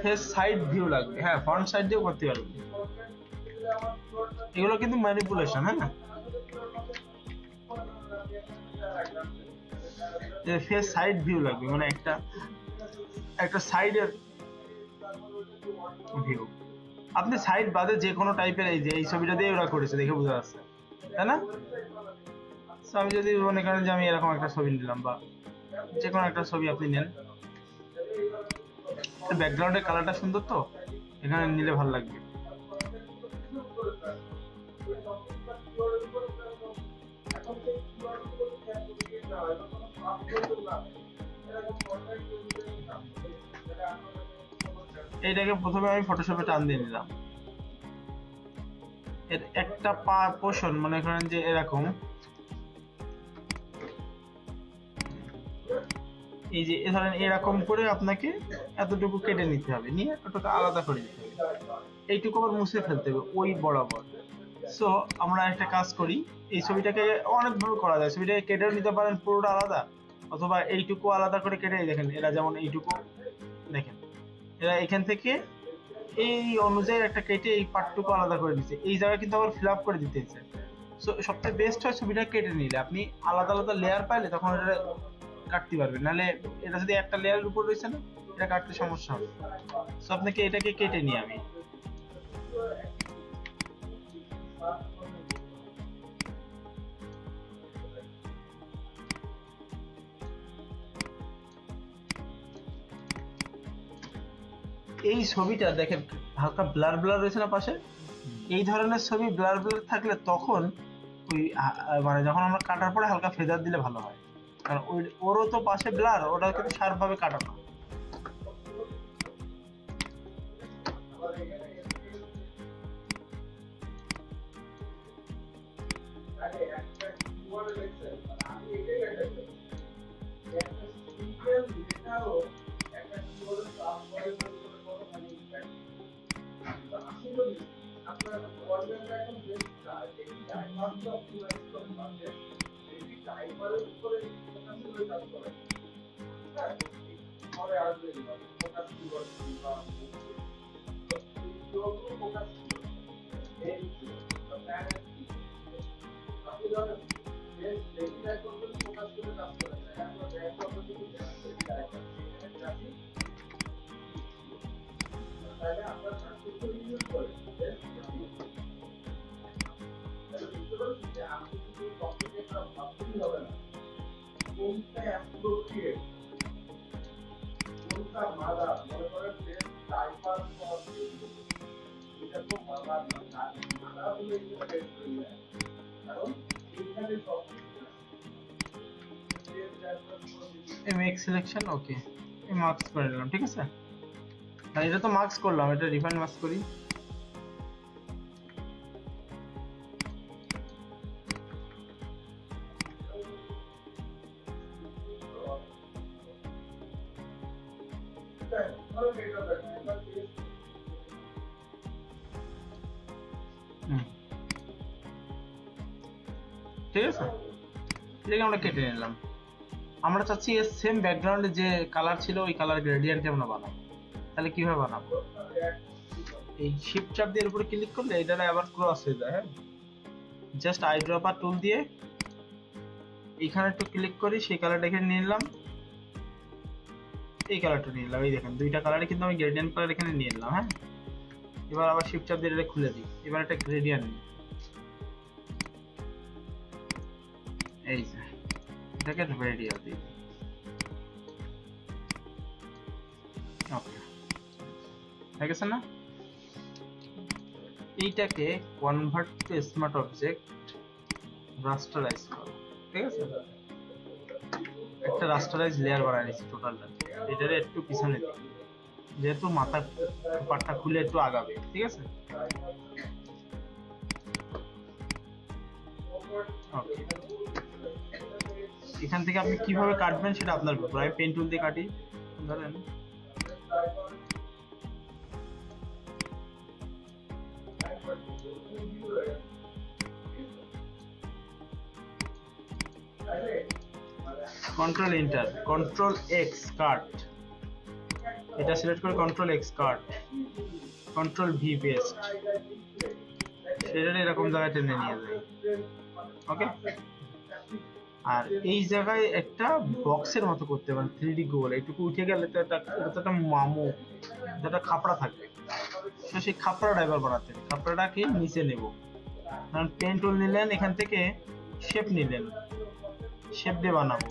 Face side view লাগবে, হ্যাঁ front side দিয়েও করতে পারবে। এগুলো কিন্তু ম্যানিপুলেশন, হ্যাঁ ফেস সাইড ভিউ লাগবে, মানে একটা একটা সাইডের ভিউ। আপনি সাইড বাদে যে কোনো টাইপের, এই যে এই ছবিটা দিয়ে ওরা করেছে দেখে বোঝা যাচ্ছে, তাই না? আমি যদি মনে করেন যে আমি এরকম একটা ছবি নিলাম, বা যে কোনো একটা ছবি আপনি নেন, ব্যাকগ্রাউন্ডের কালারটা সুন্দর তো এখানে নিলে ভালো লাগবে। এইটাকে প্রথমে আমি ফটোশপে টান দিয়ে নিলাম। এর একটা পোর্শন মনে করেন যে এরকম, এই যে ধরেন এরকম করে আপনাকে এতটুকু কেটে নিতে হবে, নিয়ে ওটাকে আলাদা করে দিতে হবে, এইটুকু আবার মুছে ফেলতে হবে ওই বরাবর। সো আমরা একটা কাজ করি, এই ছবিটাকে অনেকভাবে করা যায়, ছবিটাকে কেটেও নিতে পারেন পুরোটা আলাদা, অথবা এইটুকু আলাদা করে কেটে, দেখেন এরা যেমন এইটুকু দেখেন, এরা এখান থেকে এই অনুযায়ী একটা কেটে এই পার্টটুকু আলাদা করে দিচ্ছে, এই জায়গায় কিন্তু আবার ফিল আপ করে দিতে হচ্ছে। সো সবচেয়ে বেস্ট হয় ছবিটা কেটে নিলে, আপনি আলাদা আলাদা লেয়ার পাইলে তখন এটা কাটতে পারবেন, নাহলে এটা যদি একটা লেয়ারের উপর রয়েছে না, এটা কাটতে সমস্যা হবে। সো আপনাকে এটাকে কেটে নিই আমি। এই ছবিটা দেখেন হালকা ব্লার ব্লার রয়েছে না পাশে, এই ধরনের ছবি ব্লার ব্লার থাকলে তখন ওই মানে যখন আমরা কাটার পরে হালকা ফেদার দিলে ভালো হয়, কারণ ওই ওরও তো পাশে ব্লার, ওটা কিন্তু শার্প ভাবে কাটানো। মেক সিলেকশন, ওকে মার্কস করে নিলাম, ঠিক আছে। আর এটা তো মার্কস করলাম, এটা রিফাইন মার্কস করি। ঠিক আছে, এটাকে আমরা কেটে নিলাম। আমরা চাচ্ছি এর সেম ব্যাকগ্রাউন্ডে যে কালার ছিল ওই কালার গ্রেডিয়েন্ট আমরা বানাবো। তাহলে কিভাবে বানাবো? এই শিফট চাপ দিয়ে এর উপরে ক্লিক করলে এটা আবার ক্রস হয়ে যায়, হ্যাঁ। জাস্ট আইড্রপার টুল দিয়ে এখানে একটু ক্লিক করি, সেই কালারটা এখানে নিয়ে নিলাম, এই কালারটা নিয়ে নিলাম, এই দেখেন দুইটা কালারে কিন্তু আমি গ্রেডিয়েন্ট কালার এখানে নিয়ে নিলাম, হ্যাঁ। এবার আবার শিফট চাপ দিয়ে এটা খুলে দিই, এবার একটা গ্রেডিয়েন্ট নিই, এই যে এটাকে রেডিয়াল দিই, ওকে হয়ে গেছে না? এইটাকে convert to smart object rasterise করো, ঠিক আছে। একটা রাস্টারাইজ লেয়ার বানাই নিচ্ছি টোটালটা, এটারে একটু পিছনে দিই, যেহেতু মাথা পাটটা খুলে একটু আগাবে, ঠিক আছে। ওকে, এখান থেকে আপনি কিভাবে কাটবেন সেটা আপনার ব্যাপার। আমি পেন টুল দিয়ে কাটি, ধরেন control enter, control X cut, এটা সিলেক্ট করে control X cut, control V paste, সেটা এরকম জায়গায় টেনে নিয়ে যায়। ওকে, আর এই জায়গায় একটা বক্সের মতো করতে পারেন 3D গোল, এইটুকু উঠে গেলে তো এটা তো একটা মামু, যেটা খাপড়া থাকবে, তো সেই খাপড়াটা এবার বানাতে হবে। খাপড়াটাকে নিচে নেব, কারণ পেন টুল নিলেন, এখান থেকে শেপ নিলেন, শেপ দিয়ে বানাবো।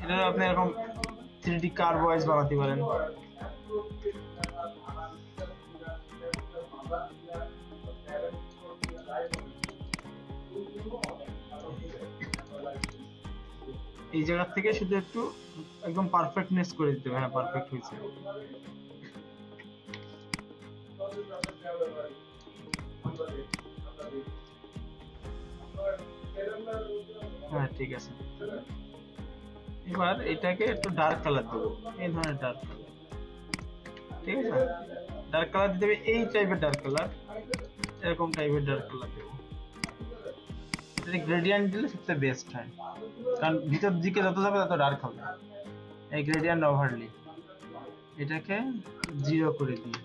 এটা আপনি এরকম 3D কার্ভ ওয়াইজ বানাতে পারেন। এই জায়গা থেকে শুধু একটু একদম পারফেক্টনেস করে দিতে হবে। হ্যাঁ, পারফেক্ট হয়েছে। হ্যাঁ, ঠিক আছে। এবার এটাকে একটু ডার্ক কালার দেবো, এই ধরনের ডার্ক কালার। ঠিক আছে, ডার্ক কালার দিতে হবে, এই টাইপের ডার্ক কালার, এরকম টাইপের ডার্ক কালার দেবো। এটা গ্রেডিয়েন্ট দিলে সবচেয়ে বেস্ট হয়, কারণ ভিতর দিকে যত যাবে তত ডার্ক হবে। এই গ্রেডিয়েন্ট ওভারলি, এটাকে 0 করে দিই,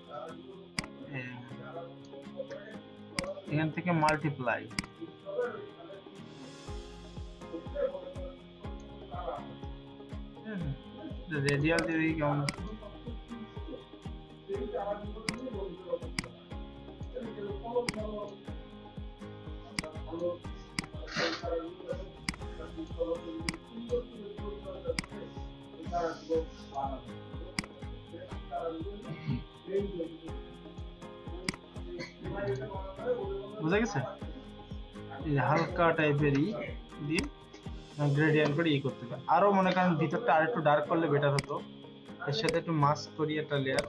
এখান থেকে মাল্টিপ্লাই, রেডিয়াল দিয়ে দিই কেমন। বুঝা গেছে? হালকা টাইপেরই দিয়ে গ্রেডিয়েন্ট করে করতে হবে। আরো মনে করেন ভিতরটা আর একটু ডার্ক করলে বেটার হতো, এর সাথে একটু মাস্ক করি একটা লেয়ার।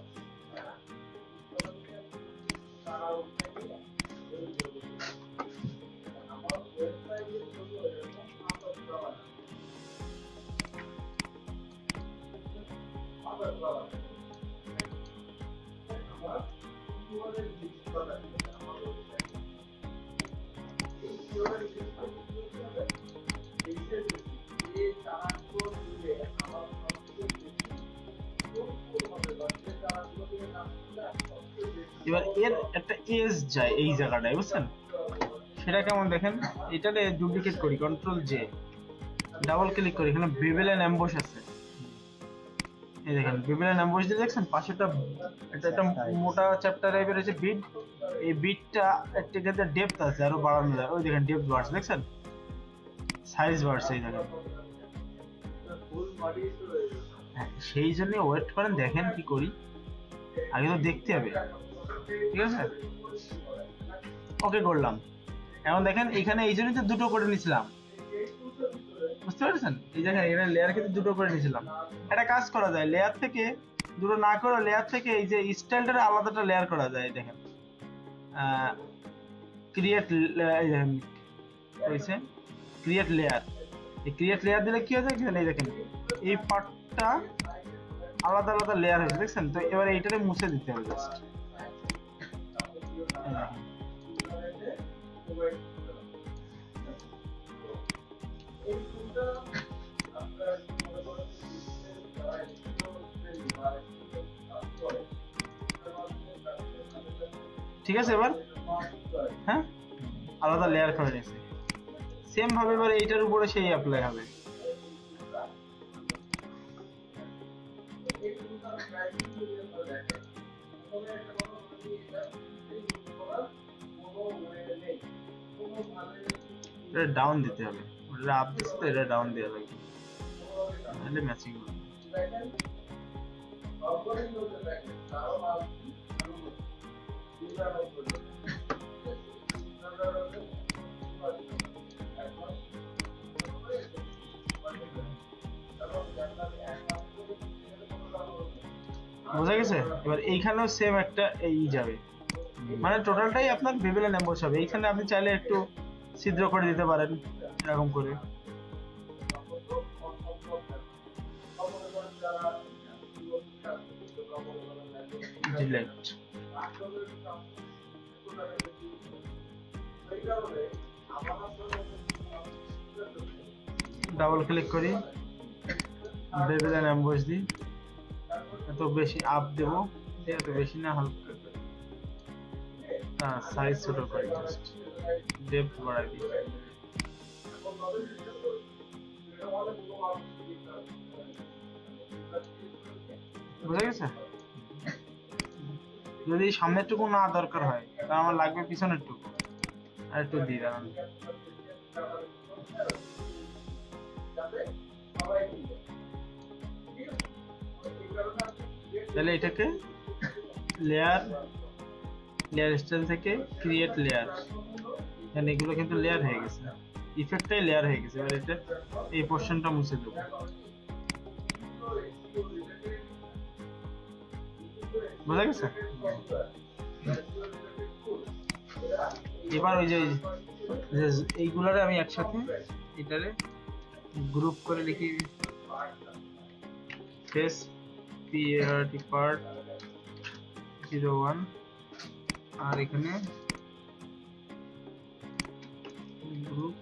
এবার এর একটা এজ যায় এই জায়গাটায়, বুঝছেন? সেটা কেমন দেখেন, এটাতে ডুপ্লিকেট করি, কন্ট্রোল জে, ডাবল ক্লিক করি, এখানে বেবেল এন্ড এমবস আছে। এই দেখেন বেবেল এন্ড এমবস দিয়ে দেখছেন পাশেটা একটা মোটা চ্যাপ্টার টাইপের আছে বিট, এই বিটটা একটা ডেপথ আছে, আরো বাড়ানো যায়। ওই দেখেন ডেপথ বাড়ছে, দেখছেন সাইজ বাড়ছে, এই দেখেন। সেই জন্য ওয়েট করেন, দেখেন কি করি, আগে তো দেখতে হবে। ঠিক আছে, ওকে করলাম। এখন দেখেন এখানে এই জন্যই তো দুটো করে নিছিলাম, বুঝতে পারছেন? এই দেখেন এখানে লেয়ার কিন্তু দুটো করে নিছিলাম। একটা কাজ করা যায়, লেয়ার থেকে দুটো না করে লেয়ার থেকে এই যে স্টাইলটা আলাদাটা লেয়ার করা যায়। দেখেন ক্রিয়েট, এই দেখেন হয়েছে ক্রিয়েট লেয়ার। এই ক্রিয়েট লেয়ার দিলে কি হয়েছে, এই দেখেন এই পার্টটা আলাদা আলাদা লেয়ার হয়েছে, দেখছেন? তো এবার এইটারে মুছে দিতে হবে জাস্ট। ঠিক আছে, এবার হ্যাঁ আলাদা লেয়ার করে নিয়েছে। সেম ভাবে এবার এইটার উপরে সেই অ্যাপ্লাই হবে। এটা ডাউন দিতে হবে, ওটা আপ দিচ্ছে তো এটা ডাউন দেওয়া লাগবে, নাহলে ম্যাচিং হবে। বোঝা গেছে? এবার এইখানেও সেম একটা এই যাবে, মানে টোটালটাই আপনার বেবেল এন্ড এমবস হবে। এইখানে আপনি চাইলে একটু ছিদ্র করে দিতে পারেন এরকম করে। ডিলেট। ডাবল ক্লিক করি, বেবেলেন অ্যাম্বুশ দিই, এত বেশি আপ দেব, এত বেশি না, হালকা সাইজ ছোট করি, জাস্ট ডেপথ বাড়াই দিই। বুঝা গেছে? যদি সামনের টুকু না দরকার হয় তাহলে আমার লাগবে পিছনের টুকু, আর একটু দিয়ে দাঁড়ান। তাহলে এটাকে লেয়ার স্টাইল থেকে ক্রিয়েট লেয়ার, এখানে এগুলো কিন্তু লেয়ার হয়ে গেছে, ইফেক্টটাই লেয়ার হয়ে গেছে। এবার এটা এই পোর্শনটা মুছে দেবো। বুঝা গেছে? এবার ওই যে এইগুলারে আমি একসাথে এটারে গ্রুপ করে লিখি, ফেস পিআরটি পার্ট 01, আর এখানে group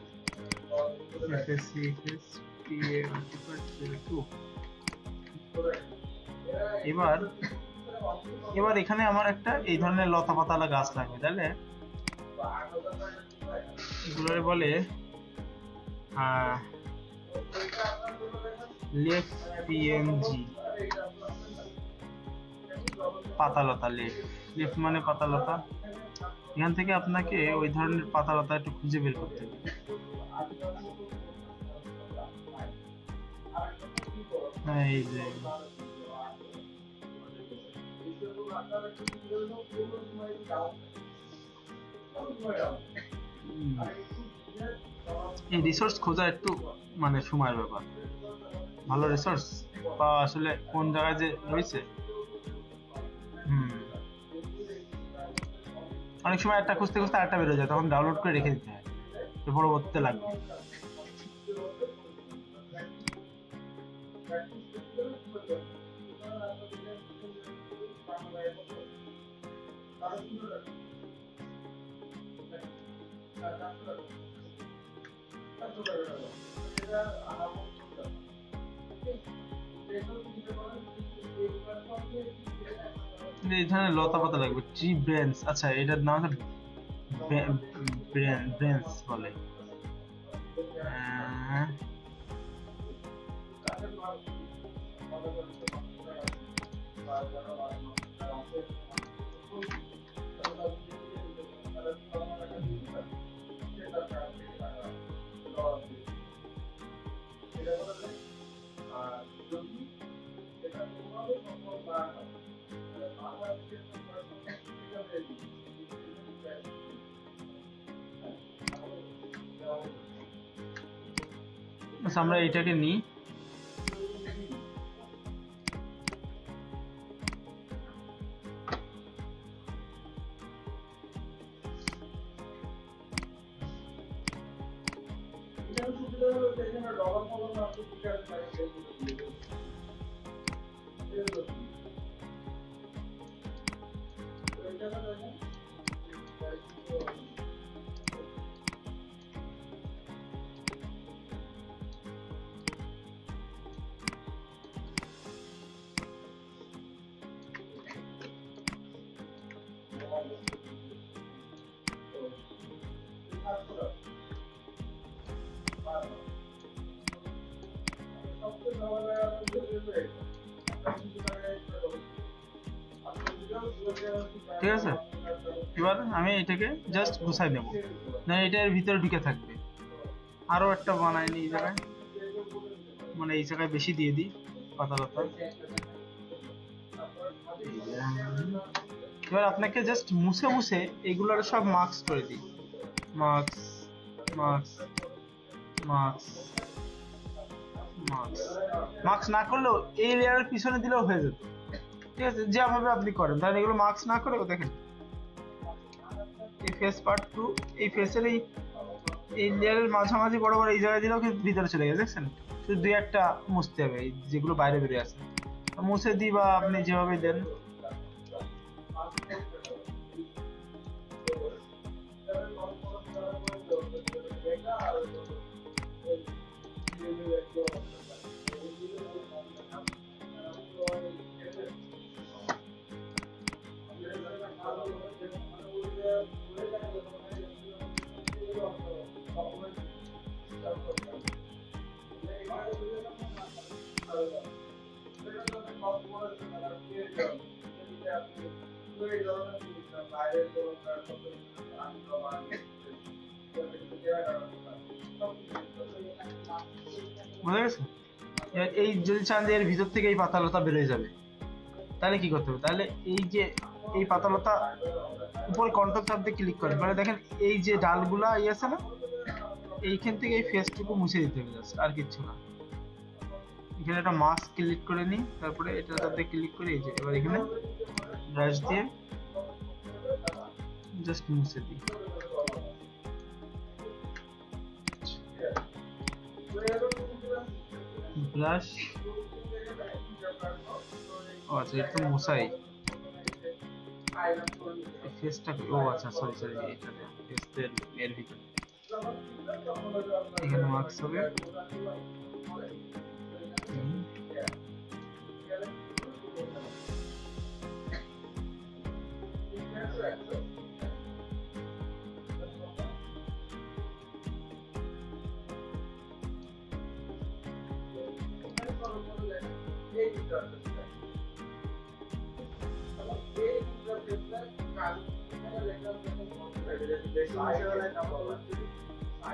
FSC face PRT part 02। এবার এখানে আমার একটা এই ধরনের লতা পাতালা গাছ লাগবে, তাহলে এগুলোরে বলে লেফ পিএনজি, পাতালতা। লেফ মানে পাতালতা। এখান থেকে আপনাকে ওই ধরনের পাতালতা একটু খুঁজে বের করতে হবে। এই যে এই রিসোর্স খোঁজা একটু মানে সময়ের ব্যাপার, ভালো রিসোর্স পাওয়া আসলে কোন জায়গায় যে রয়েছে। অনেক সময় একটা খুঁজতে খুঁজতে আরেকটা বেরোয় যায়, তখন ডাউনলোড করে রেখে দিতে হয়, পরবর্তীতে লাগবে। এই ধরনের লতা পাতা লাগবে, ট্রি ব্রেঞ্চ। আচ্ছা, এটার নাম হচ্ছে ব্রেঞ্চ বলে। আমরা এটাকে নিই, ঠিক আছে? এবার আমি এটাকে জাস্ট গুছাই দেবো, না এটার ভিতরে ঢুকে থাকবে। আরো একটা বানাই নি এই জায়গায়, মানে এই জায়গায় বেশি দিয়ে দিই পাতালতা। এবার আপনাকে জাস্ট মুছে মুছে এইগুলোর সব মার্কস করে দিই, marks marks marks marks. Marks না করলেও এই লেয়ারের পিছনে দিলেও হয়ে যেত, ঠিক আছে? যেভাবে আপনি করেন, তাহলে এগুলো মার্কস না করে দেখেন এই ফেস পার্ট 2, এই ফেসের এই লেয়ারের মাঝামাঝি বরাবর এই জায়গায় দিলেও কিন্তু ভিতরে চলে গেছে, দেখছেন? শুধু দুই একটা মুছতে হবে, যেগুলো বাইরে বেরিয়ে আছে মুছে দিই, বা আপনি যেভাবে দেন বুঝা গেছে? এবার এই যদি চান যে এর ভিতর থেকে এই পাতালতা বেরোয় যাবে, তাহলে কি করতে হবে? তাহলে এই যে এই পাতালতা উপরে কন্ট্রোল চাপ দিয়ে ক্লিক করেন, মানে দেখেন এই যে ডালগুলা এই আছে না, এইখান থেকে এই ফেসটুকু মুছে দিতে হবে, জাস্ট আর কিচ্ছু না। এখানে একটা মাস্ক ক্লিক করে নিই, তারপরে এটা তাতে ক্লিক করে এই যে এবার এখানে ব্রাশ দিয়ে জাস্ট মুছে দিই। ব্রাশ, ও আচ্ছা এটা তো মুছাই, ফেসটা, ও আচ্ছা সরি সরি, এটা ফেসের এর ভিতরে এখানে মাস্ক হবে।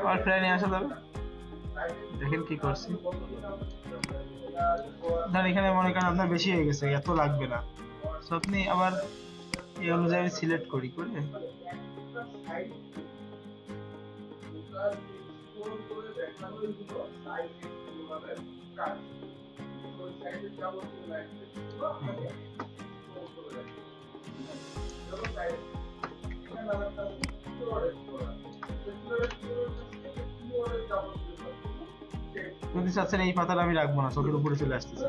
আর প্রায় নিয়ে আসা যাবে, দেখেন কি করছি। ধর এখানে মনে করেন আপনার বেশি হয়ে গেছে, এত লাগবে না, তো আপনি আবার এই অনুযায়ী সিলেক্ট করি করে যদি চাচ্ছেন এই পাতাটা আমি রাখবো না, চোখের উপরে চলে আসতেছে,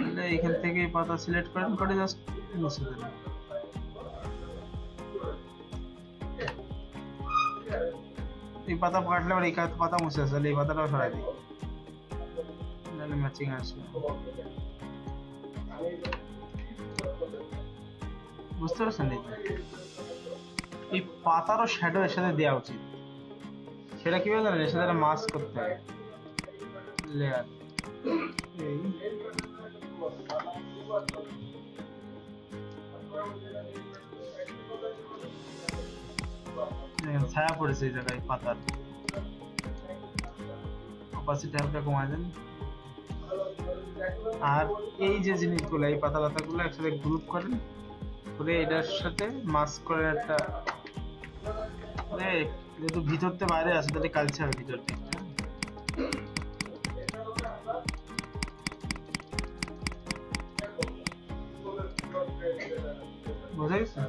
তাহলে এখান থেকে এই পাতা সিলেক্ট করেন, করে জাস্ট মুছে দেন। এই পাতা কাটলে আবার এই পাতা মুছে আসে, তাহলে এই পাতাটাও সরাই দিই, তাহলে ম্যাচিং আসবে। বুঝতে পারছেন? এই পাতারও শ্যাডো এর সাথে দেওয়া উচিত, সেটা কিভাবে জানেন? এর সাথে একটা মাস্ক করতে হয়, লেয়ার, এই ছায়া পড়েছে এই জায়গায় পাতার, অপাসিটি হালকা কমায় দেন। আর এই যে জিনিসগুলো, এই পাতা পাতাগুলো একসাথে গ্রুপ করেন, করে এটার সাথে মাস্ক করে একটা, যেহেতু ভিতরতে বাইরে আছে তাহলে কালছে হবে ভিতর থেকে। বোঝা গেছে?